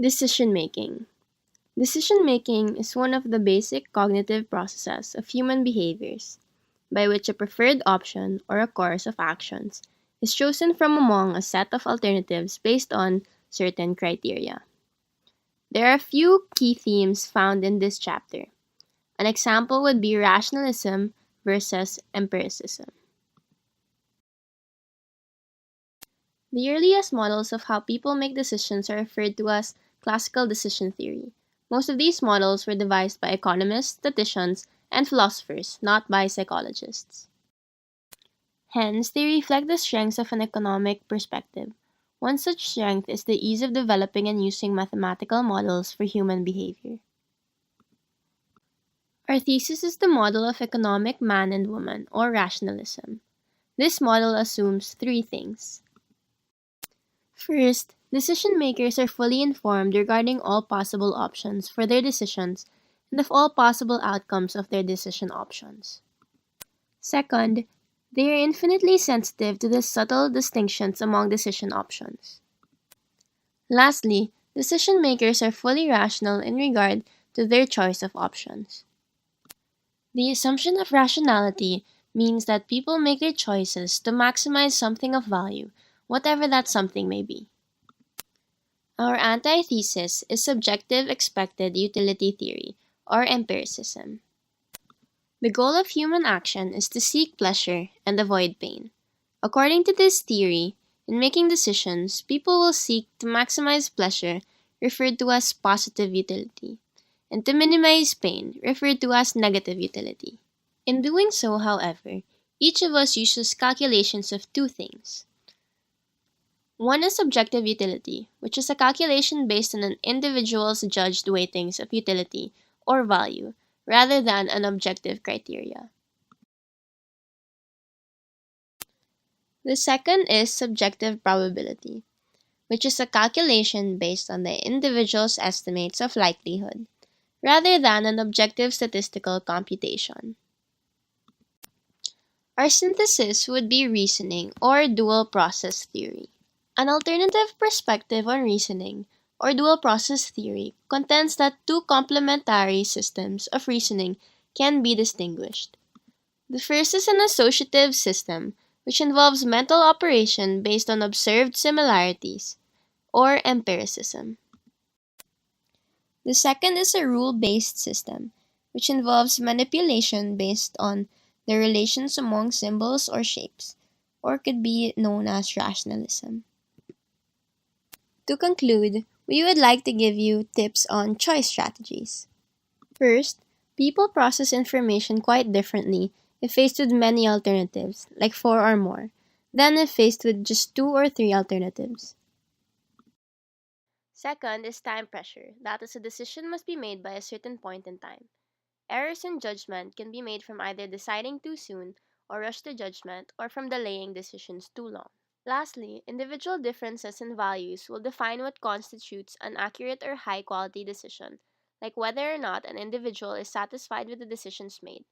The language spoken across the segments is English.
Decision making. Decision making is one of the basic cognitive processes of human behaviors, by which a preferred option or a course of actions is chosen from among a set of alternatives based on certain criteria. There are a few key themes found in this chapter. An example would be rationalism versus empiricism. The earliest models of how people make decisions are referred to as classical decision theory. Most of these models were devised by economists, statisticians, and philosophers, not by psychologists. Hence, they reflect the strengths of an economic perspective. One such strength is the ease of developing and using mathematical models for human behavior. Our thesis is the model of economic man and woman, or rationalism. This model assumes three things. First, decision makers are fully informed regarding all possible options for their decisions and of all possible outcomes of their decision options. Second, they are infinitely sensitive to the subtle distinctions among decision options. Lastly, decision makers are fully rational in regard to their choice of options. The assumption of rationality means that people make their choices to maximize something of value, whatever that something may be. Our antithesis is subjective expected utility theory, or empiricism. The goal of human action is to seek pleasure and avoid pain. According to this theory, in making decisions, people will seek to maximize pleasure, referred to as positive utility, and to minimize pain, referred to as negative utility. In doing so, however, each of us uses calculations of two things. One is subjective utility, which is a calculation based on an individual's judged weightings of utility or value, rather than an objective criteria. The second is subjective probability, which is a calculation based on the individual's estimates of likelihood, rather than an objective statistical computation. Our synthesis would be reasoning or dual process theory. An alternative perspective on reasoning, or dual process theory, contends that two complementary systems of reasoning can be distinguished. The first is an associative system, which involves mental operation based on observed similarities, or empiricism. The second is a rule-based system, which involves manipulation based on the relations among symbols or shapes, or could be known as rationalism. To conclude, we would like to give you tips on choice strategies. First, people process information quite differently if faced with many alternatives, like four or more, than if faced with just two or three alternatives. Second is time pressure. That is, a decision must be made by a certain point in time. Errors in judgment can be made from either deciding too soon or rush to judgment or from delaying decisions too long. Lastly, individual differences in values will define what constitutes an accurate or high quality decision, like whether or not an individual is satisfied with the decisions made.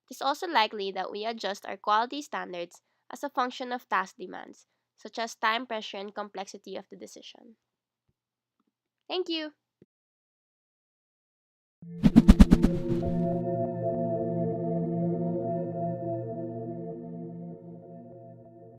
It is also likely that we adjust our quality standards as a function of task demands, such as time pressure and complexity of the decision. Thank you!